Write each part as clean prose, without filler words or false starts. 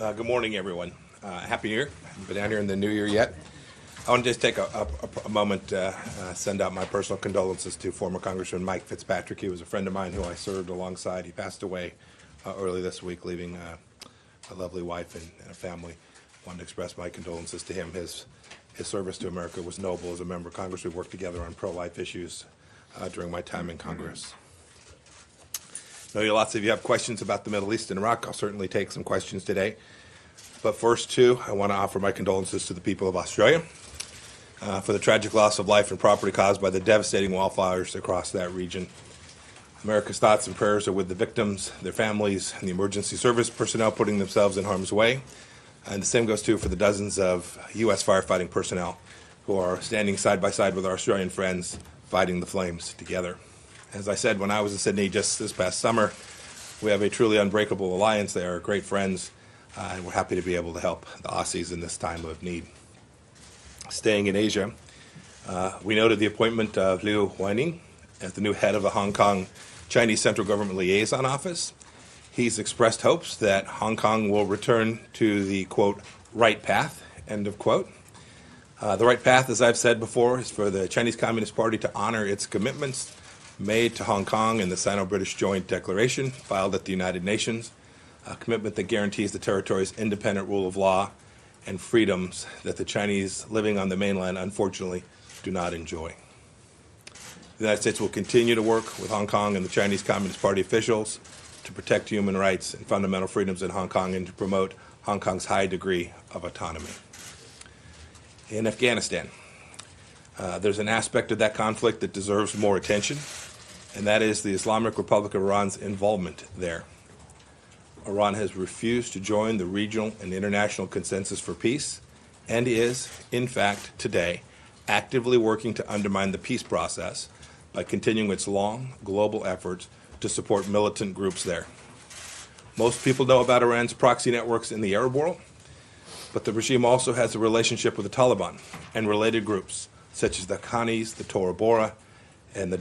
Good morning, everyone. Happy New Year. Haven't been down here in the new year yet. I want to just take a moment to send out my personal condolences to former Congressman Mike Fitzpatrick. He was a friend of mine who I served alongside. He passed away early this week, leaving a lovely wife and a family. I wanted to express my condolences to him. His service to America was noble. As a member of Congress, we worked together on pro-life issues during my time in Congress. I know lots of you have questions about the Middle East and Iraq. I'll certainly take some questions today. But first, too, I want to offer my condolences to the people of Australia for the tragic loss of life and property caused by the devastating wildfires across that region. America's thoughts and prayers are with the victims, their families, and the emergency service personnel putting themselves in harm's way. And the same goes, too, for the dozens of U.S. firefighting personnel who are standing side by side with our Australian friends fighting the flames together. As I said when I was in Sydney just this past summer, we have a truly unbreakable alliance. They are great friends, and we're happy to be able to help the Aussies in this time of need. Staying in Asia, we noted the appointment of Liu Huining as the new head of the Hong Kong Chinese Central Government Liaison Office. He's expressed hopes that Hong Kong will return to the, quote, right path, end of quote. The right path, as I've said before, is for the Chinese Communist Party to honor its commitments made to Hong Kong in the Sino-British Joint Declaration filed at the United Nations, a commitment that guarantees the territory's independent rule of law and freedoms that the Chinese living on the mainland, unfortunately, do not enjoy. The United States will continue to work with Hong Kong and the Chinese Communist Party officials to protect human rights and fundamental freedoms in Hong Kong and to promote Hong Kong's high degree of autonomy. In Afghanistan, there's an aspect of that conflict that deserves more attention, and that is the Islamic Republic of Iran's involvement there. Iran has refused to join the regional and international consensus for peace and is, in fact, today, actively working to undermine the peace process by continuing its long global efforts to support militant groups there. Most people know about Iran's proxy networks in the Arab world, but the regime also has a relationship with the Taliban and related groups, such as the Haqqanis, the Tora Bora, and the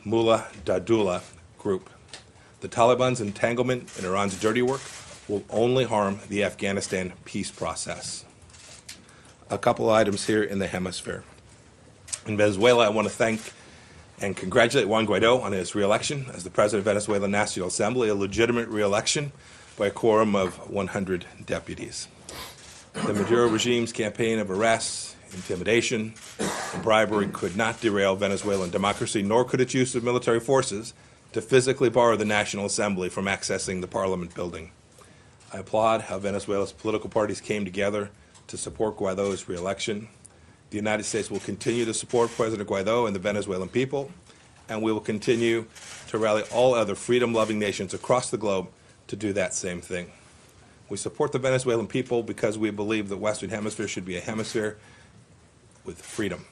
Mullah Dadullah group. The Taliban's entanglement in Iran's dirty work will only harm the Afghanistan peace process. A couple of items here in the hemisphere. In Venezuela, I want to thank and congratulate Juan Guaido on his re-election as the president of Venezuelan National Assembly, a legitimate re-election by a quorum of 100 deputies. The Maduro regime's campaign of arrests, intimidation, and bribery could not derail Venezuelan democracy, nor could its use of military forces to physically bar the National Assembly from accessing the Parliament building. I applaud how Venezuela's political parties came together to support Guaido's re-election. The United States will continue to support President Guaido and the Venezuelan people, and we will continue to rally all other freedom-loving nations across the globe to do that same thing. We support the Venezuelan people because we believe the Western Hemisphere should be a hemisphere with freedom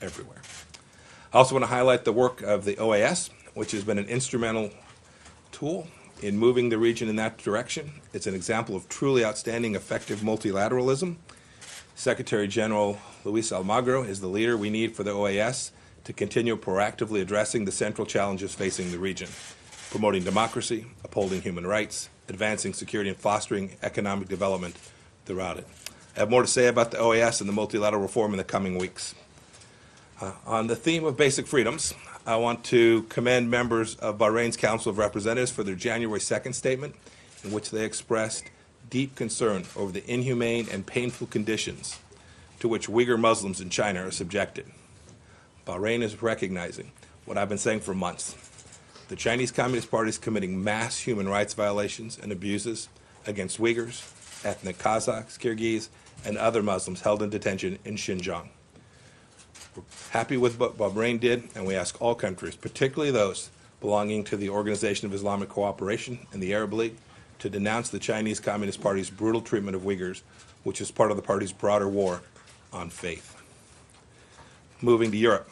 everywhere. I also want to highlight the work of the OAS, which has been an instrumental tool in moving the region in that direction. It's an example of truly outstanding, effective multilateralism. Secretary General Luis Almagro is the leader we need for the OAS to continue proactively addressing the central challenges facing the region, promoting democracy, upholding human rights, advancing security, and fostering economic development throughout it. I have more to say about the OAS and the multilateral reform in the coming weeks. On the theme of basic freedoms, I want to commend members of Bahrain's Council of Representatives for their January 2nd statement, in which they expressed deep concern over the inhumane and painful conditions to which Uyghur Muslims in China are subjected. Bahrain is recognizing what I've been saying for months. The Chinese Communist Party is committing mass human rights violations and abuses against Uyghurs, ethnic Kazakhs, Kyrgyz, and other Muslims held in detention in Xinjiang. We're happy with what Bahrain did, and we ask all countries, particularly those belonging to the Organization of Islamic Cooperation and the Arab League, to denounce the Chinese Communist Party's brutal treatment of Uyghurs, which is part of the party's broader war on faith. Moving to Europe.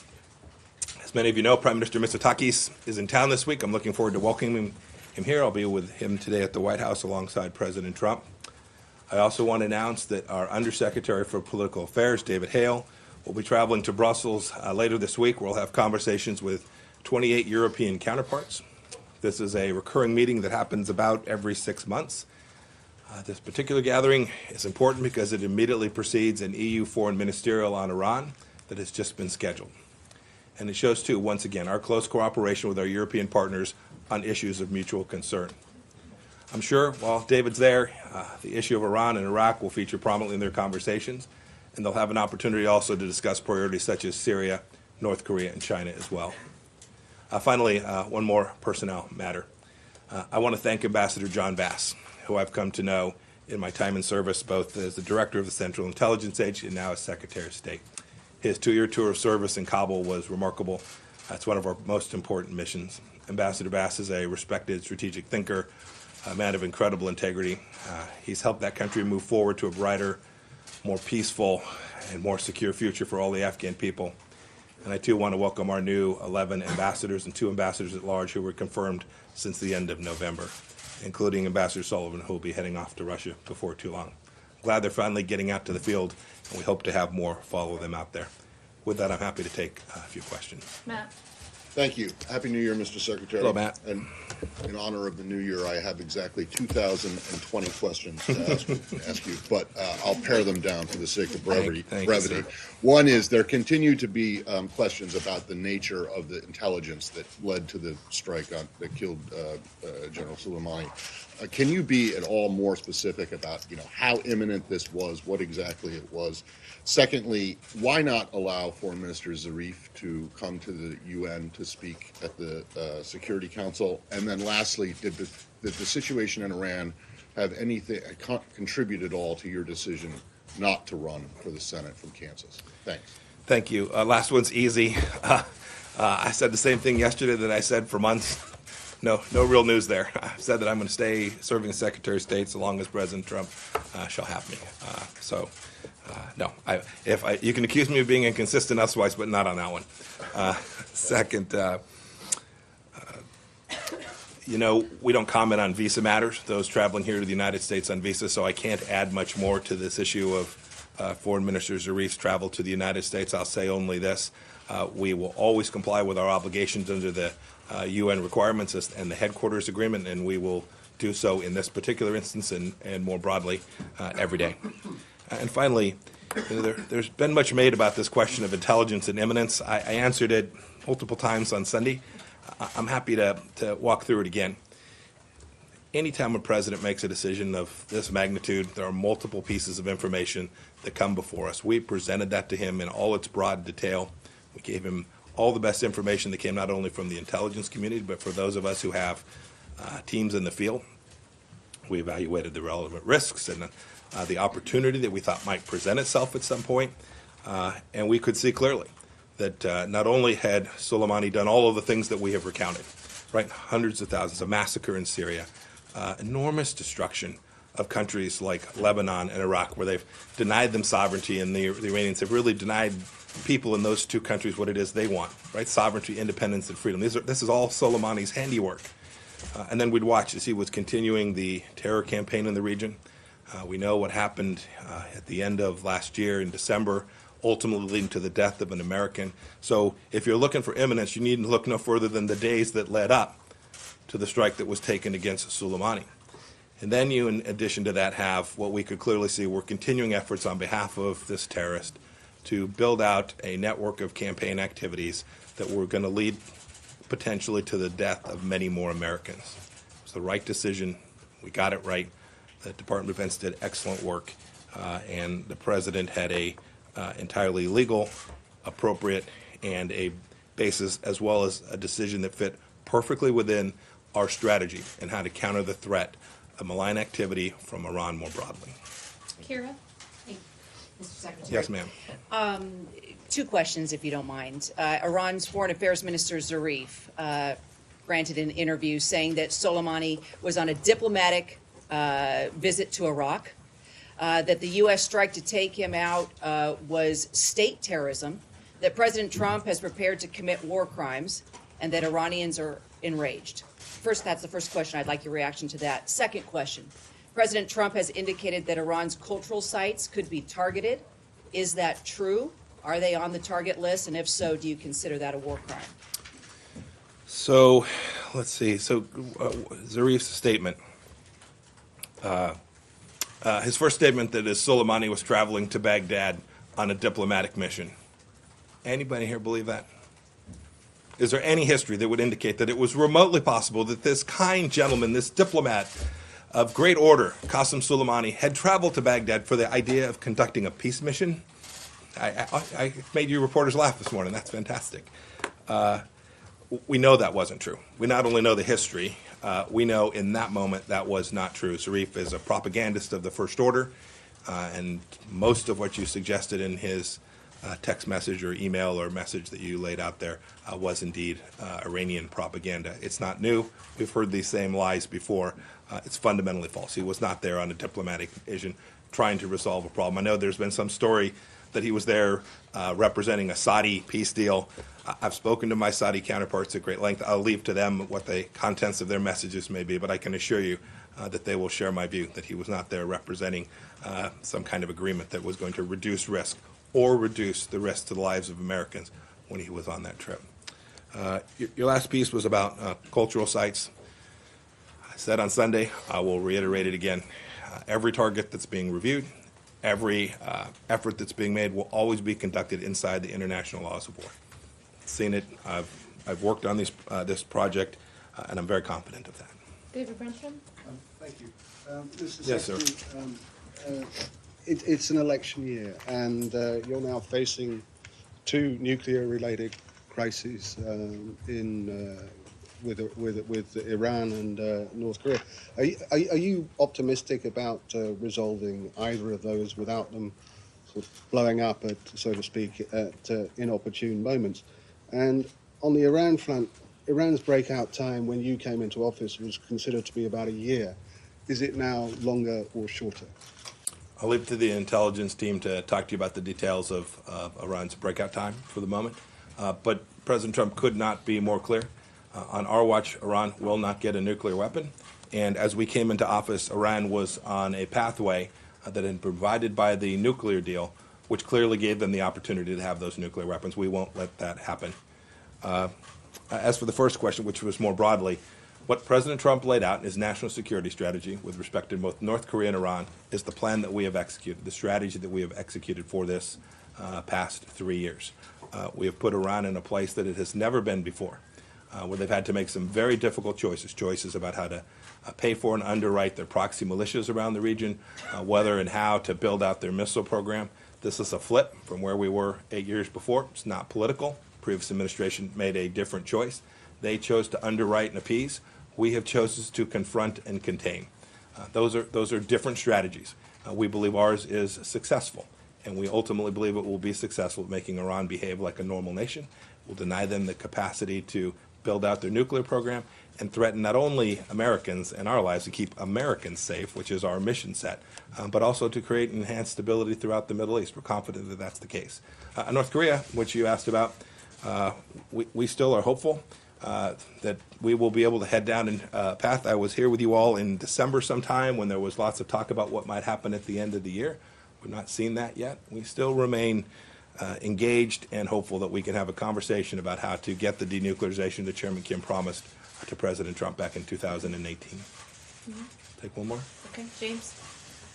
As many of you know, Prime Minister Mitsotakis is in town this week. I'm looking forward to welcoming him here. I'll be with him today at the White House alongside President Trump. I also want to announce that our Undersecretary for Political Affairs, David Hale, will be traveling to Brussels later this week, where we'll have conversations with 28 European counterparts. This is a recurring meeting that happens about every 6 months. This particular gathering is important because it immediately precedes an EU foreign ministerial on Iran that has just been scheduled. And it shows, too, once again, our close cooperation with our European partners on issues of mutual concern. I'm sure while David's there, the issue of Iran and Iraq will feature prominently in their conversations, and they'll have an opportunity also to discuss priorities such as Syria, North Korea, and China as well. Finally, one more personnel matter. I want to thank Ambassador John Bass, who I've come to know in my time in service, both as the Director of the Central Intelligence Agency and now as Secretary of State. His 2-year tour of service in Kabul was remarkable. It's one of our most important missions. Ambassador Bass is a respected strategic thinker, a man of incredible integrity. He's helped that country move forward to a brighter, more peaceful, and more secure future for all the Afghan people. And I, too, want to welcome our new 11 ambassadors and 2 ambassadors at large who were confirmed since the end of November, including Ambassador Sullivan, who will be heading off to Russia before too long. Glad they're finally getting out to the field, and we hope to have more follow them out there. With that, I'm happy to take a few questions. Matt. Thank you. Happy New Year, Mr. Secretary. Hello, Matt. And in honor of the new year, I have exactly 2,020 questions to ask you, but I'll pare them down for the sake of brevity. Thank you, One is there continue to be questions about the nature of the intelligence that led to the strike that killed General Soleimani. Can you be at all more specific about, how imminent this was, what exactly it was? Secondly, why not allow Foreign Minister Zarif to come to the UN to speak at the Security Council? And then lastly, did the situation in Iran have anything contribute at all to your decision not to run for the Senate from Kansas? Thanks. Thank you. Last one's easy. I said the same thing yesterday that I said for months. No real news there. I said that I'm going to stay serving as Secretary of State so long as President Trump shall have me. No. You can accuse me of being inconsistent otherwise, but not on that one. Second, we don't comment on visa matters, those traveling here to the United States on visa, so I can't add much more to this issue of Foreign Minister Zarif's travel to the United States. I'll say only this. We will always comply with our obligations under the UN requirements and the headquarters agreement, and we will do so in this particular instance and more broadly every day. And finally, there's been much made about this question of intelligence and imminence. I answered it multiple times on Sunday. I'm happy to walk through it again. Anytime a president makes a decision of this magnitude, there are multiple pieces of information that come before us. We presented that to him in all its broad detail. We gave him all the best information that came not only from the intelligence community, but for those of us who have teams in the field. We evaluated the relevant risks and the opportunity that we thought might present itself at some point. And we could see clearly that not only had Soleimani done all of the things that we have recounted, right? Hundreds of thousands, a massacre in Syria, enormous destruction of countries like Lebanon and Iraq, where they've denied them sovereignty, and the Iranians have really denied people in those two countries what it is they want, right? Sovereignty, independence, and freedom. This is all Soleimani's handiwork. And then we'd watch as he was continuing the terror campaign in the region. We know what happened at the end of last year in December, ultimately leading to the death of an American. So if you're looking for imminence, you needn't look no further than the days that led up to the strike that was taken against Soleimani. And then you, in addition to that, have what we could clearly see were continuing efforts on behalf of this terrorist to build out a network of campaign activities that were going to lead potentially to the death of many more Americans. It was the right decision. We got it right. The Department of Defense did excellent work, and the president had a entirely legal, appropriate, and a basis, as well as a decision that fit perfectly within our strategy and how to counter the threat of malign activity from Iran more broadly. Kira? Hey, Mr. Secretary. Yes, ma'am. Two questions, if you don't mind. Iran's Foreign Affairs Minister Zarif granted an interview saying that Soleimani was on a diplomatic visit to Iraq, that the U.S. strike to take him out was state terrorism, that President Trump has prepared to commit war crimes, and that Iranians are enraged. First, that's the first question. I'd like your reaction to that. Second question. President Trump has indicated that Iran's cultural sites could be targeted. Is that true? Are they on the target list? And if so, do you consider that a war crime? So, let's see. So, Zarif's statement His first statement that is Soleimani was traveling to Baghdad on a diplomatic mission. Anybody here believe that? Is there any history that would indicate that it was remotely possible that this kind gentleman, this diplomat of great order, Qasem Soleimani, had traveled to Baghdad for the idea of conducting a peace mission? I made you reporters laugh this morning. That's fantastic. We know that wasn't true. We not only know the history, we know in that moment that was not true. Zarif is a propagandist of the First Order, and most of what you suggested in his text message or email or message that you laid out there was indeed Iranian propaganda. It's not new. We've heard these same lies before. It's fundamentally false. He was not there on a diplomatic mission trying to resolve a problem. I know there's been some story that he was there representing a Saudi peace deal. I've spoken to my Saudi counterparts at great length. I'll leave to them what the contents of their messages may be, but I can assure you that they will share my view that he was not there representing some kind of agreement that was going to reduce risk or reduce the risk to the lives of Americans when he was on that trip. Your last piece was about cultural sites. I said on Sunday, I will reiterate it again. Every target that's being reviewed, every effort that's being made will always be conducted inside the international laws of war. Seen it. I've worked on this project, and I'm very confident of that. David Brenstrom? Thank you. Mr. Yes, sir. Secretary, it's an election year, and you're now facing two nuclear-related crises with Iran and North Korea. Are you optimistic about resolving either of those without them sort of blowing up, so to speak, at inopportune moments? And on the Iran front, Iran's breakout time when you came into office was considered to be about a year. Is it now longer or shorter? I'll leave it to the intelligence team to talk to you about the details of Iran's breakout time for the moment. But President Trump could not be more clear. On our watch, Iran will not get a nuclear weapon. And as we came into office, Iran was on a pathway that had been provided by the nuclear deal, which clearly gave them the opportunity to have those nuclear weapons. We won't let that happen. As for the first question, which was more broadly, what President Trump laid out in his national security strategy with respect to both North Korea and Iran is the plan that we have executed, the strategy that we have executed for this past 3 years. We have put Iran in a place that it has never been before, where they've had to make some very difficult choices about how to pay for and underwrite their proxy militias around the region, whether and how to build out their missile program. This is a flip from where we were 8 years before. It's not political. Previous administration made a different choice. They chose to underwrite and appease. We have chosen to confront and contain. Those are different strategies. We believe ours is successful, and we ultimately believe it will be successful at making Iran behave like a normal nation. We'll deny them the capacity to build out their nuclear program and threaten not only Americans and our lives to keep Americans safe, which is our mission set, but also to create and enhance stability throughout the Middle East. We're confident that that's the case. North Korea, which you asked about, we still are hopeful that we will be able to head down a path. I was here with you all in December sometime when there was lots of talk about what might happen at the end of the year. We've not seen that yet. We still remain engaged and hopeful that we can have a conversation about how to get the denuclearization that Chairman Kim promised to President Trump back in 2018. Take one more. Okay, James?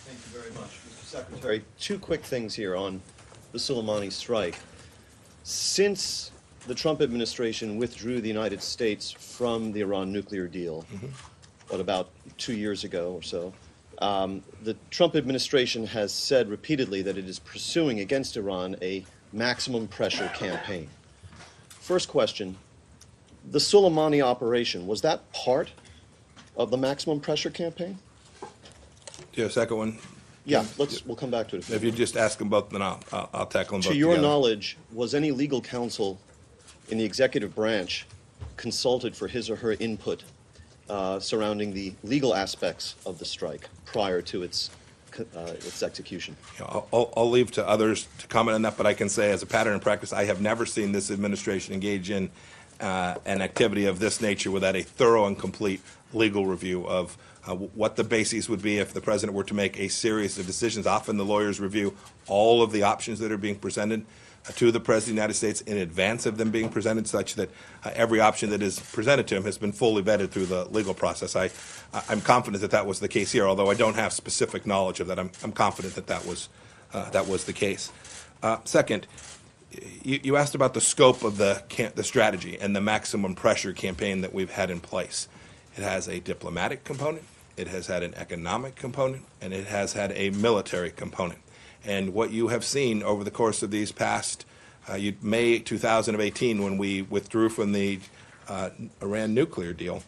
Thank you very much, Mr. Secretary. Two quick things here on the Soleimani strike. Since the Trump administration withdrew the United States from the Iran nuclear deal, about 2 years ago or so, the Trump administration has said repeatedly that it is pursuing against Iran a maximum pressure campaign. First question, the Soleimani operation, was that part of the maximum pressure campaign? Do you have a second one? Yeah, we'll come back to it. If you just ask them both, then I'll tackle them both To your together. knowledge, was any legal counsel in the executive branch consulted for his or her input surrounding the legal aspects of the strike prior to its execution? I'll leave to others to comment on that, but I can say as a pattern and practice, I have never seen this administration engage in an activity of this nature without a thorough and complete legal review of what the bases would be if the president were to make a series of decisions. Often the lawyers review all of the options that are being presented. to the President of the United States in advance of them being presented, such that every option that is presented to him has been fully vetted through the legal process. I'm confident that that was the case here, although I don't have specific knowledge of that. I'm confident that that was the case. Second, you asked about the scope of the strategy and the maximum pressure campaign that we've had in place. It has a diplomatic component, it has had an economic component, and it has had a military component. And what you have seen over the course of these past, May 2018, when we withdrew from the Iran nuclear deal,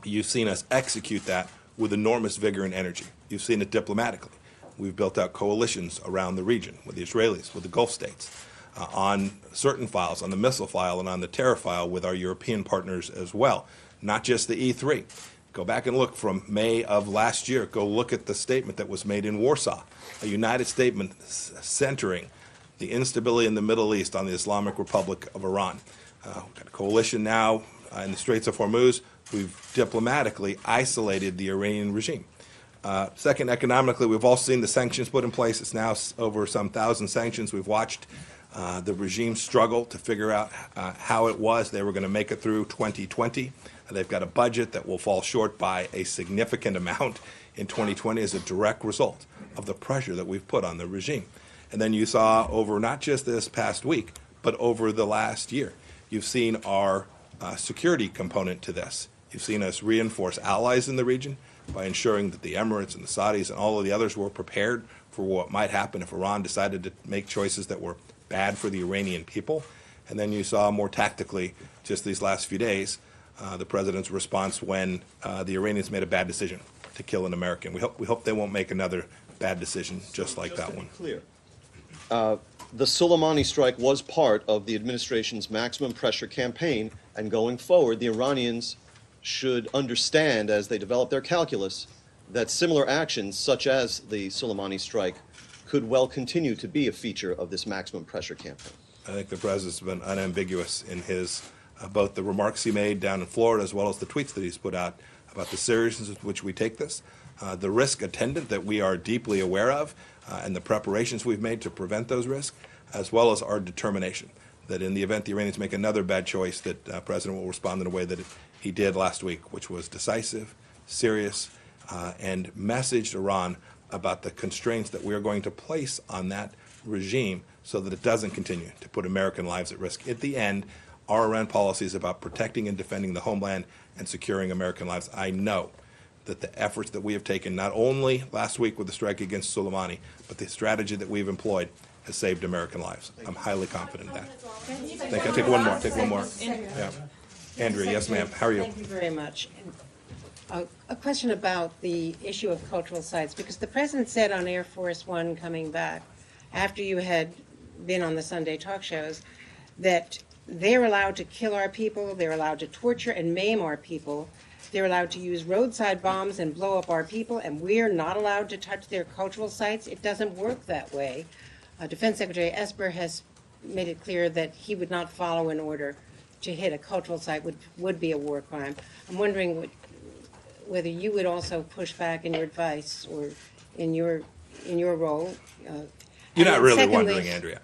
you've seen us execute that with enormous vigor and energy. You've seen it diplomatically. We've built out coalitions around the region with the Israelis, with the Gulf states, on certain files, on the missile file and on the terror file with our European partners as well, not just the E3. Go back and look from May of last year. Go look at the statement that was made in Warsaw, a united statement centering the instability in the Middle East on the Islamic Republic of Iran. We've got a coalition now in the Straits of Hormuz. We've diplomatically isolated the Iranian regime. Second, economically, we've all seen the sanctions put in place. It's now over some 1,000 sanctions. We've watched the regime struggle to figure out how it was they were going to make it through 2020. They've got a budget that will fall short by a significant amount in 2020 as a direct result of the pressure that we've put on the regime. And then you saw over not just this past week, but over the last year, you've seen our security component to this. You've seen us reinforce allies in the region by ensuring that the Emirates and the Saudis and all of the others were prepared for what might happen if Iran decided to make choices that were bad for the Iranian people. And then you saw more tactically, just these last few days, the president's response when the Iranians made a bad decision to kill an American. We hope they won't make another bad decision just like that one. Clear. The Soleimani strike was part of the administration's maximum pressure campaign, and going forward, the Iranians should understand as they develop their calculus that similar actions, such as the Soleimani strike, could well continue to be a feature of this maximum pressure campaign. I think the president's been unambiguous in his both the remarks he made down in Florida as well as the tweets that he's put out about the seriousness with which we take this, the risk attendant that we are deeply aware of, and the preparations we've made to prevent those risks, as well as our determination that in the event the Iranians make another bad choice, that the president will respond in a way that he did last week, which was decisive, serious, and messaged Iran about the constraints that we are going to place on that regime so that it doesn't continue to put American lives at risk. At the end, our Iran policy is about protecting and defending the homeland and securing American lives. I know that the efforts that we have taken, not only last week with the strike against Soleimani, but the strategy that we've employed has saved American lives. I'm highly confident in that. I'll take one more. Take one more. Yeah. Andrea, yes, ma'am. How are you? Thank you very much. A question about the issue of cultural sites, because the president said on Air Force One coming back, after you had been on the Sunday talk shows, that they're allowed to kill our people, they're allowed to torture and maim our people, they're allowed to use roadside bombs and blow up our people, and we're not allowed to touch their cultural sites. It doesn't work that way. Defense Secretary Esper has made it clear that he would not follow an order to hit a cultural site would be a war crime. I'm wondering whether you would also push back in your advice or in your role. You're not really wondering, Andrea.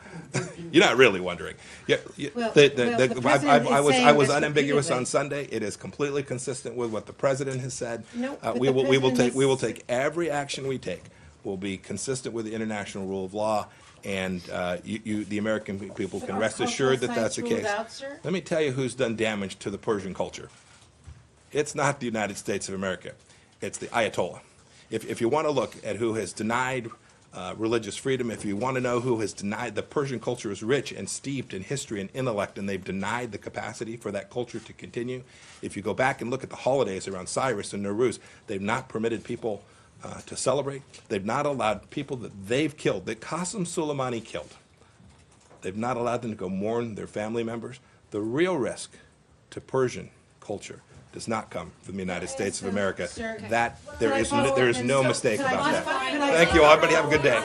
You're not really wondering. Yeah, I was unambiguous on Sunday. It is completely consistent with what the president has said. No, we will take every action we take will be consistent with the international rule of law, and the American people can rest assured that that's the case. Let me tell you who's done damage to the Persian culture. It's not the United States of America. It's the Ayatollah. If you want to look at who has denied religious freedom, if you want to know who has denied, the Persian culture is rich and steeped in history and intellect, and they've denied the capacity for that culture to continue. If you go back and look at the holidays around Cyrus and Nowruz, they've not permitted people to celebrate. They've not allowed people that they've killed, that Qasem Soleimani killed, they've not allowed them to go mourn their family members. The real risk to Persian culture does not come from the United States of America. That there is no mistake about that. Thank you all. Everybody have a good day.